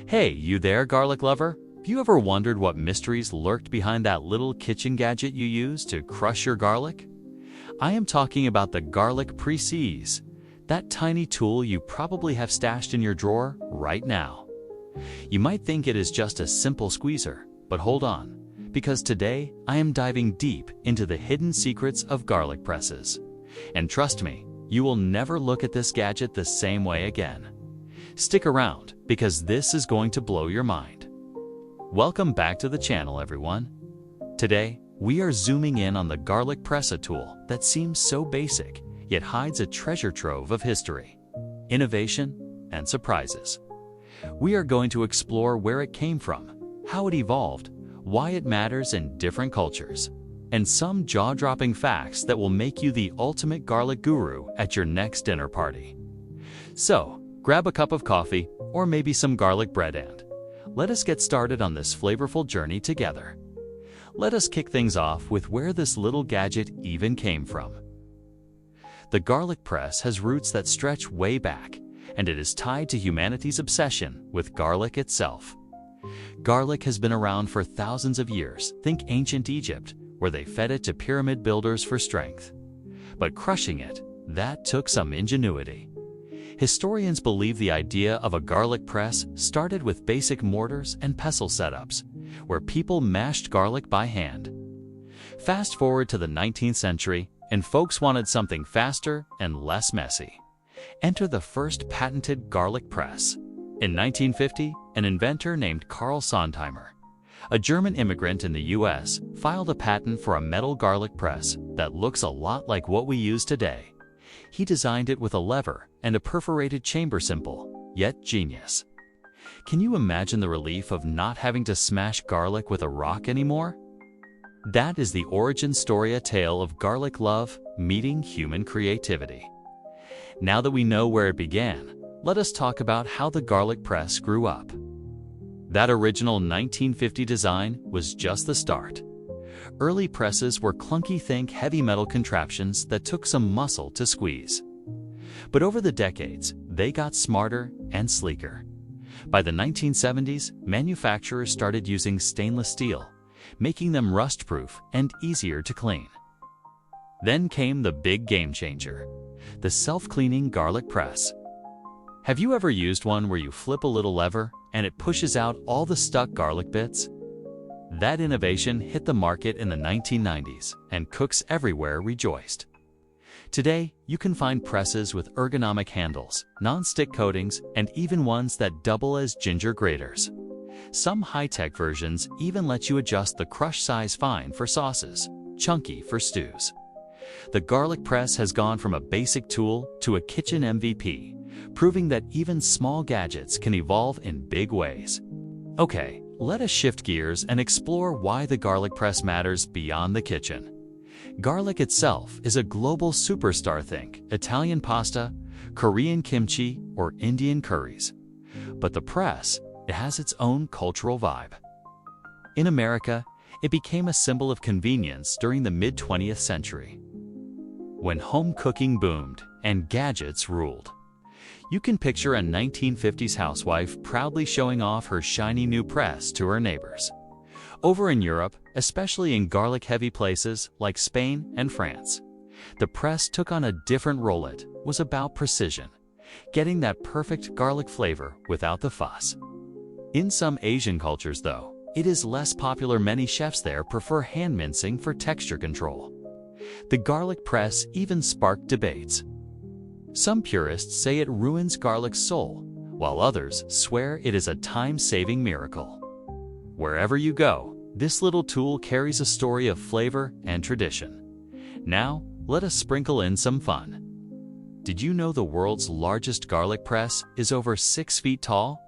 Hey, you there, garlic lover? Have you ever wondered what mysteries lurked behind that little kitchen gadget you use to crush your garlic? I am talking about the garlic press, that tiny tool you probably have stashed in your drawer right now. You might think it is just a simple squeezer, but hold on, because today I am diving deep into the hidden secrets of garlic presses. And trust me, you will never look at this gadget the same way again. Stick around, because this is going to blow your mind. Welcome back to the channel, everyone. Today, we are zooming in on the garlic presser tool that seems so basic, yet hides a treasure trove of history, innovation, and surprises. We are going to explore where it came from, how it evolved, why it matters in different cultures, and some jaw-dropping facts that will make you the ultimate garlic guru at your next dinner party. So, grab a cup of coffee or maybe some garlic bread and let us get started on this flavorful journey together. Let us kick things off with where this little gadget even came from. The garlic press has roots that stretch way back, and it is tied to humanity's obsession with garlic itself. Garlic has been around for thousands of years. Think ancient Egypt, where they fed it to pyramid builders for strength. But crushing it, that took some ingenuity. Historians believe the idea of a garlic press started with basic mortars and pestle setups, where people mashed garlic by hand. Fast forward to the 19th century, and folks wanted something faster and less messy. Enter the first patented garlic press. In 1950, an inventor named Carl Sontheimer, a German immigrant in the US, filed a patent for a metal garlic press that looks a lot like what we use today. He designed it with a lever and a perforated chamber, simple, yet genius. Can you imagine the relief of not having to smash garlic with a rock anymore? That is the origin story, a tale of garlic love meeting human creativity. Now that we know where it began, let us talk about how the garlic press grew up. That original 1950 design was just the start. Early presses were clunky, think heavy metal contraptions that took some muscle to squeeze. But over the decades, they got smarter and sleeker. By the 1970s, manufacturers started using stainless steel, making them rust-proof and easier to clean. Then came the big game changer, the self-cleaning garlic press. Have you ever used one where you flip a little lever and it pushes out all the stuck garlic bits? That innovation hit the market in the 1990s, and cooks everywhere rejoiced. Today, you can find presses with ergonomic handles, non-stick coatings, and even ones that double as ginger graters. Some high-tech versions even let you adjust the crush size, fine for sauces, chunky for stews. The garlic press has gone from a basic tool to a kitchen MVP, proving that even small gadgets can evolve in big ways. Okay, let us shift gears and explore why the garlic press matters beyond the kitchen. Garlic itself is a global superstar. Think Italian pasta, Korean kimchi, or Indian curries. But the press, it has its own cultural vibe. In America, it became a symbol of convenience during the mid-20th century, when home cooking boomed and gadgets ruled. You can picture a 1950s housewife proudly showing off her shiny new press to her neighbors. Over in Europe, especially in garlic-heavy places like Spain and France, the press took on a different role. It was about precision, getting that perfect garlic flavor without the fuss. In some Asian cultures, though, it is less popular. Many chefs there prefer hand mincing for texture control. The garlic press even sparked debates. Some purists say it ruins garlic's soul, while others swear it is a time-saving miracle. Wherever you go, this little tool carries a story of flavor and tradition. Now, let us sprinkle in some fun. Did you know the world's largest garlic press is over 6 feet tall?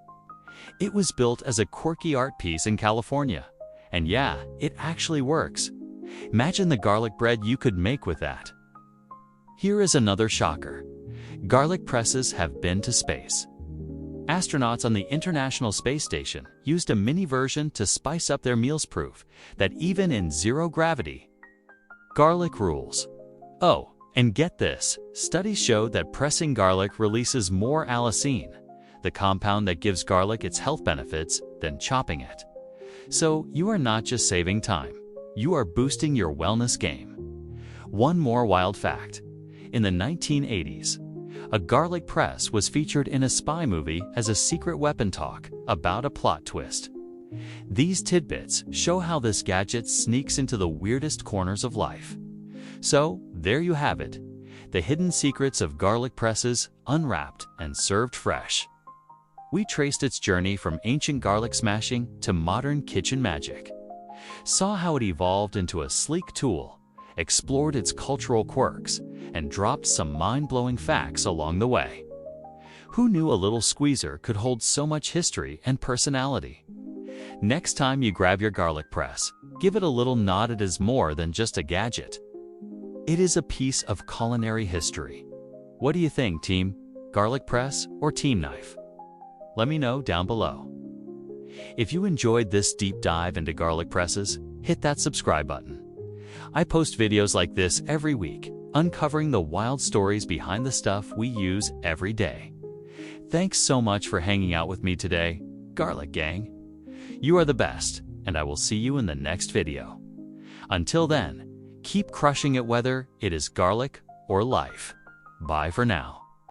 It was built as a quirky art piece in California. And yeah, it actually works. Imagine the garlic bread you could make with that. Here is another shocker. Garlic presses have been to space. Astronauts on the International Space Station used a mini version to spice up their meals, proof that even in zero gravity, garlic rules. Oh, and get this, studies show that pressing garlic releases more allicin, the compound that gives garlic its health benefits, than chopping it. So you are not just saving time, you are boosting your wellness game. One more wild fact. In the 1980s, a garlic press was featured in a spy movie as a secret weapon talk about a plot twist. These tidbits show how this gadget sneaks into the weirdest corners of life. So, there you have it, the hidden secrets of garlic presses, unwrapped and served fresh. We traced its journey from ancient garlic smashing to modern kitchen magic, saw how it evolved into a sleek tool, explored its cultural quirks, and dropped some mind-blowing facts along the way. Who knew a little squeezer could hold so much history and personality? Next time you grab your garlic press, give it a little nod. It is more than just a gadget. It is a piece of culinary history. What do you think, team? Garlic press or team knife? Let me know down below. If you enjoyed this deep dive into garlic presses, hit that subscribe button. I post videos like this every week, uncovering the wild stories behind the stuff we use every day. Thanks so much for hanging out with me today, Garlic Gang. You are the best, and I will see you in the next video. Until then, keep crushing it whether it is garlic or life. Bye for now.